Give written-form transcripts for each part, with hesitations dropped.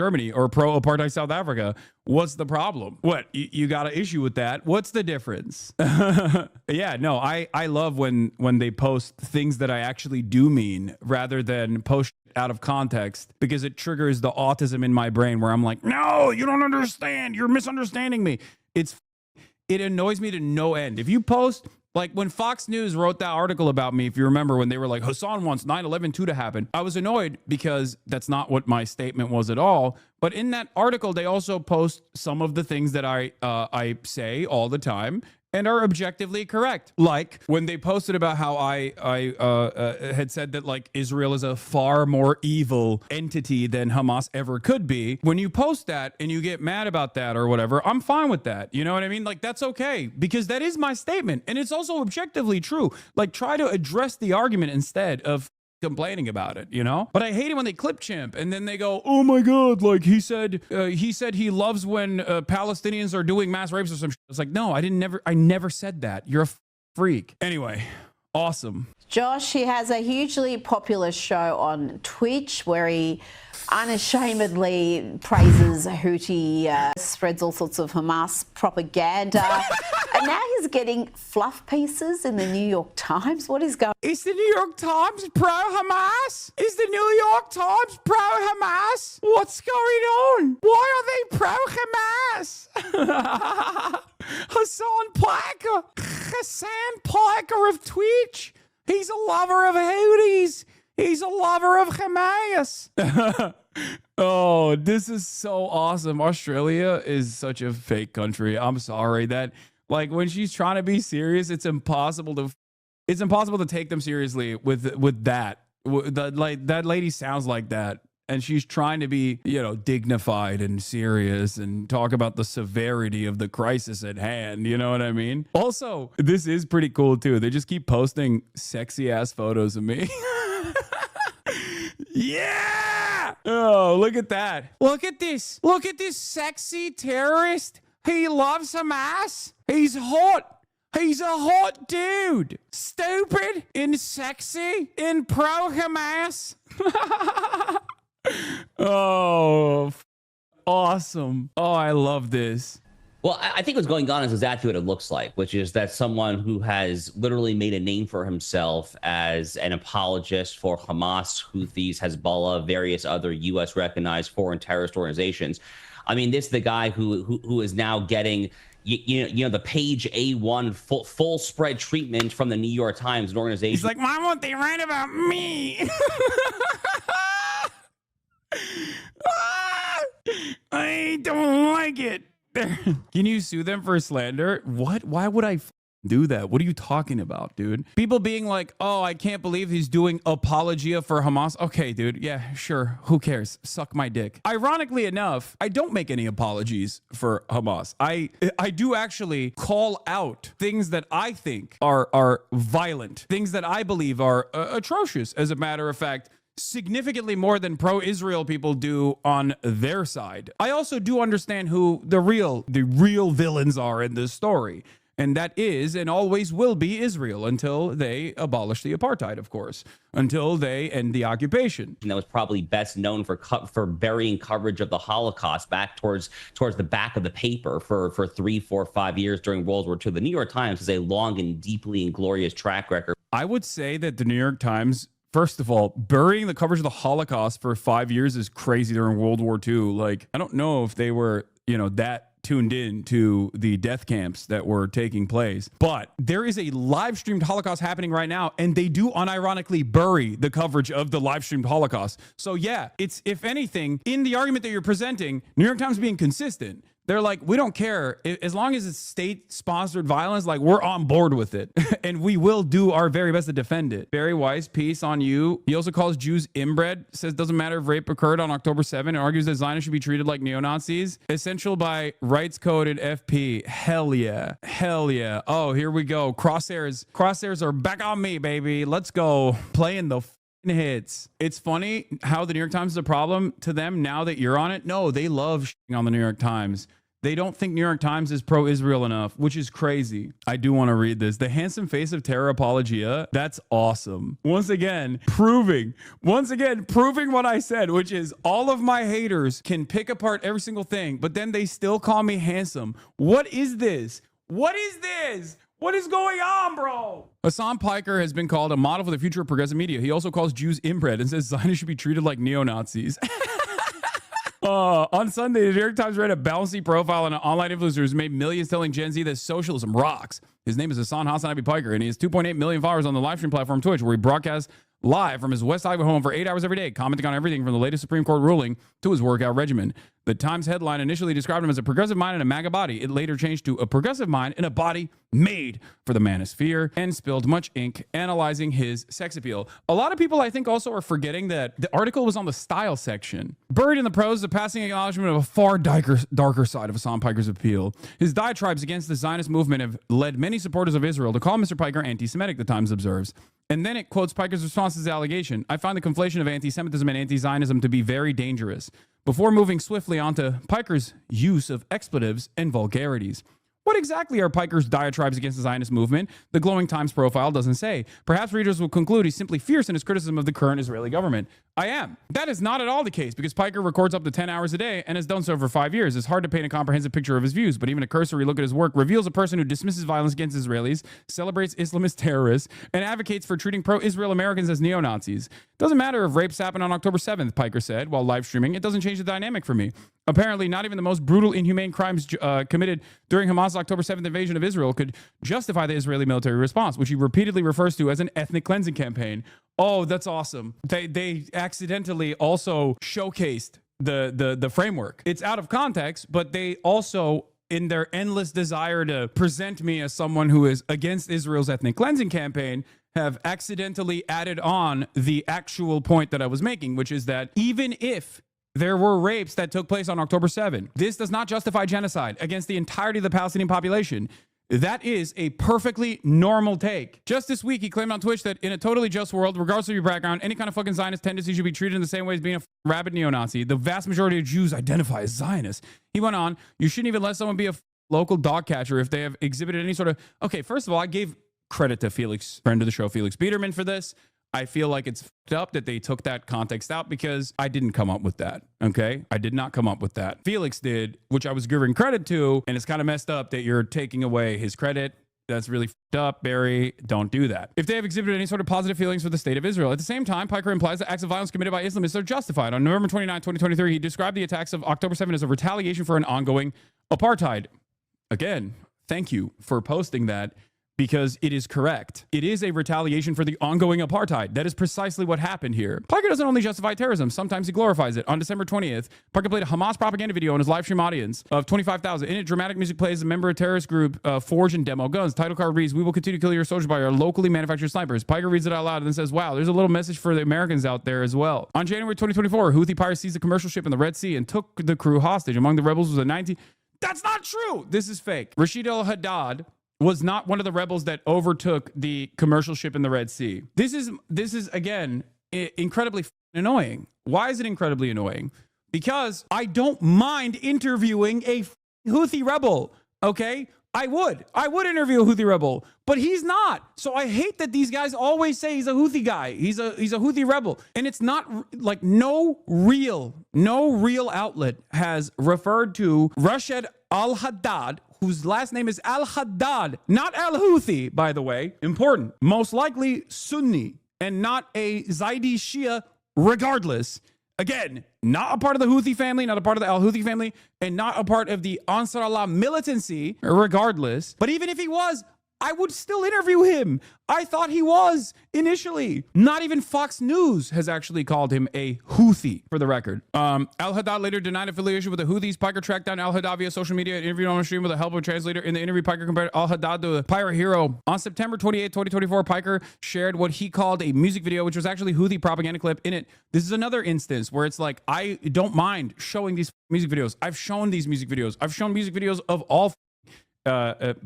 Germany or pro-apartheid South Africa. What's the problem? What, you got an issue with that? What's the difference? Yeah, no, I love when they post things that I actually do mean rather than post out of context, because it triggers the autism in my brain where I'm like, no, you don't understand. You're misunderstanding me. It annoys me to no end. If you post, like when Fox News wrote that article about me, if you remember, when they were like, Hassan wants 9/11 to happen, I was annoyed because that's not what my statement was at all. But in that article, they also post some of the things that I say all the time and are objectively correct. Like when they posted about how I had said that like Israel is a far more evil entity than Hamas ever could be. When you post that and you get mad about that or whatever, I'm fine with that. You know what I mean? Like that's okay, because that is my statement and it's also objectively true. Like try to address the argument instead of complaining about it, you know? But I hate it when they clip chimp and then they go, oh my God, like he said he loves when Palestinians are doing mass rapes or some shit. It's like, no, I never said that. You're a freak. Anyway, awesome. Josh, he has a hugely popular show on Twitch where he unashamedly praises Houthi, spreads all sorts of Hamas propaganda. And now he's getting fluff pieces in the New York Times. What is going on? Is the New York Times pro-Hamas? Is the New York Times pro-Hamas? What's going on? Why are they pro-Hamas? Hassan Piker of Twitch. He's a lover of Houthis. He's a lover of Hamas. Oh, this is so awesome. Australia is such a fake country. I'm sorry that, like, when she's trying to be serious, it's impossible to take them seriously with that. Like that lady sounds like that, and she's trying to be, you know, dignified and serious and talk about the severity of the crisis at hand. You know what I mean? Also, this is pretty cool too. They just keep posting sexy ass photos of me. Yeah. Oh, look at that. Look at this. Look at this sexy terrorist. He loves Hamas. He's hot. He's a hot dude. Stupid and sexy and pro-Hamas. Oh, awesome. Oh, I love this. Well, I think what's going on is exactly what it looks like, which is that someone who has literally made a name for himself as an apologist for Hamas, Houthis, Hezbollah, various other U.S. recognized foreign terrorist organizations. I mean, this is the guy who is now getting, you know, the page A1 full spread treatment from the New York Times, an organization. He's like, why won't they write about me? I don't like it. Can you sue them for slander? What? Why would I do that? What are you talking about, dude? People being like, oh, I can't believe he's doing apologia for Hamas. Okay, dude. Yeah, sure. Who cares? Suck my dick. Ironically enough, I don't make any apologies for Hamas. I do actually call out things that I think are violent, things that I believe are atrocious. As a matter of fact, significantly more than pro-Israel people do on their side. I also do understand who the real villains are in this story. And that is and always will be Israel until they abolish the apartheid, of course, until they end the occupation. And that was probably best known for burying coverage of the Holocaust back towards the back of the paper for 3, 4, 5 years during World War II. The New York Times has a long and deeply inglorious track record. I would say that the New York Times, first of all, burying the coverage of the Holocaust for 5 years is crazy during World War II. Like, I don't know if they were, you know, that tuned in to the death camps that were taking place, but there is a live streamed Holocaust happening right now, and they do unironically bury the coverage of the live streamed Holocaust. So yeah, it's, if anything, in the argument that you're presenting, New York Times being consistent. They're like, we don't care. As long as it's state-sponsored violence, like, we're on board with it. And we will do our very best to defend it. Very wise piece on you. He also calls Jews inbred, says doesn't matter if rape occurred on October 7th, and argues that Zionists should be treated like neo-Nazis. Essential by rights coded FP. Hell yeah. Hell yeah. Oh, here we go. Crosshairs are back on me, baby. Let's go. Playing the hits. It's funny how the New York Times is a problem to them now that you're on it. No, they love shitting on the New York Times. They don't think New York Times is pro-Israel enough, which is crazy. I do want to read this. The handsome face of terror apologia. That's awesome. Once again, proving what I said, which is all of my haters can pick apart every single thing, but then they still call me handsome. What is this? What is this? What is going on, bro? Hassan Piker has been called a model for the future of progressive media. He also calls Jews inbred and says Zionists should be treated like neo-Nazis. On Sunday, the New York Times ran a balancing profile on an online influencer who's made millions telling Gen Z that socialism rocks. His name is Hassan Piker, and he has 2.8 million followers on the live stream platform Twitch, where he broadcasts live from his West Hollywood home for 8 hours every day, commenting on everything from the latest Supreme Court ruling to his workout regimen. The Times headline initially described him as a progressive mind and a MAGA body. It later changed to a progressive mind and a body made for the manosphere, and spilled much ink analyzing his sex appeal. A lot of people, I think, also are forgetting that the article was on the style section. Buried in the prose is a passing acknowledgement of a far darker side of Hassan Piker's appeal. His diatribes against the Zionist movement have led many supporters of Israel to call Mr. Piker anti-Semitic, the Times observes. And then it quotes Piker's response to his allegation. I find the conflation of anti-Semitism and anti-Zionism to be very dangerous. Before moving swiftly onto Piker's use of expletives and vulgarities. What exactly are Piker's diatribes against the Zionist movement? The glowing Times profile doesn't say. Perhaps readers will conclude he's simply fierce in his criticism of the current Israeli government. I am. That is not at all the case, because Piker records up to 10 hours a day and has done so for 5 years. It's hard to paint a comprehensive picture of his views, but even a cursory look at his work reveals a person who dismisses violence against Israelis, celebrates Islamist terrorists, and advocates for treating pro-Israel Americans as neo-Nazis. Doesn't matter if rapes happened on October 7th, Piker said, while live streaming. It doesn't change the dynamic for me. Apparently, not even the most brutal, inhumane crimes committed during Hamas' October 7th invasion of Israel could justify the Israeli military response, which he repeatedly refers to as an ethnic cleansing campaign. Oh, that's awesome. They accidentally also showcased the framework. It's out of context, but they also, in their endless desire to present me as someone who is against Israel's ethnic cleansing campaign, have accidentally added on the actual point that I was making, which is that even if there were rapes that took place on October 7th, this does not justify genocide against the entirety of the Palestinian population. That is a perfectly normal take. Just this week, he claimed on Twitch that in a totally just world, regardless of your background, any kind of fucking Zionist tendency should be treated in the same way as being a rabid neo-Nazi. The vast majority of Jews identify as Zionists. He went on, you shouldn't even let someone be a local dog catcher if they have exhibited any sort of... Okay, first of all, I gave credit to Felix, friend of the show, Felix Biederman, for this. I feel like it's fucked up that they took that context out, because I didn't come up with that, okay? I did not come up with that. Felix did, which I was giving credit to, and it's kind of messed up that you're taking away his credit. That's really fucked up, Barry. Don't do that. If they have exhibited any sort of positive feelings for the state of Israel. At the same time, Piker implies that acts of violence committed by Islamists are justified. On November 29, 2023, he described the attacks of October 7 as a retaliation for an ongoing apartheid. Again, thank you for posting that, because it is correct. It is a retaliation for the ongoing apartheid. That is precisely what happened here. Piker doesn't only justify terrorism, sometimes he glorifies it. On December 20th, Piker played a Hamas propaganda video on his live stream audience of 25,000. In it, dramatic music plays a member of terrorist group Forge and Demo Guns. Title card reads, "We will continue to kill your soldiers by our locally manufactured snipers." Piker reads it out loud and then says, wow, there's a little message for the Americans out there as well. On January 2024, Houthi pirates seized a commercial ship in the Red Sea and took the crew hostage. Among the rebels was a 19... That's not true! This is fake. Rashid al-Haddad was not one of the rebels that overtook the commercial ship in the Red Sea. This is again, incredibly annoying. Why is it incredibly annoying? Because I don't mind interviewing a Houthi rebel, okay? I would interview a Houthi rebel, but he's not. So I hate that these guys always say he's a Houthi guy. He's a Houthi rebel. And it's not like no real outlet has referred to Rashid al-Haddad, whose last name is al-Haddad, not al-Houthi, by the way. Important. Most likely Sunni and not a Zaidi Shia regardless. Again, not a part of the Houthi family, not a part of the al-Houthi family, and not a part of the Ansar Allah militancy regardless. But even if he was, I would still interview him. I thought he was initially. Not even Fox News has actually called him a Houthi, for the record. Al-Haddad later denied affiliation with the Houthis. Piker tracked down Al-Haddad via social media and interviewed on a stream with the help of a translator. In the interview, Piker compared Al-Haddad to a pirate hero. On September 28, 2024, Piker shared what he called a music video, which was actually Houthi propaganda clip. In it, this is another instance where it's like, I don't mind showing these music videos. I've shown these music videos. I've shown music videos of all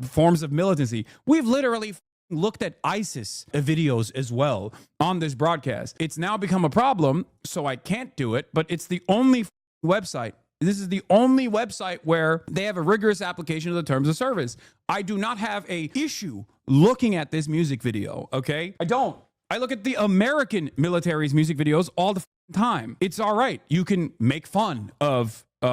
forms of militancy. We've literally looked at ISIS videos as well on this broadcast. It's now become a problem, so I can't do it, but it's the only website This is the only website where they have a rigorous application of the terms of service. I do not have a issue looking at this music video, okay? I don't. I look at the American military's music videos all the time. It's all right. You can make fun of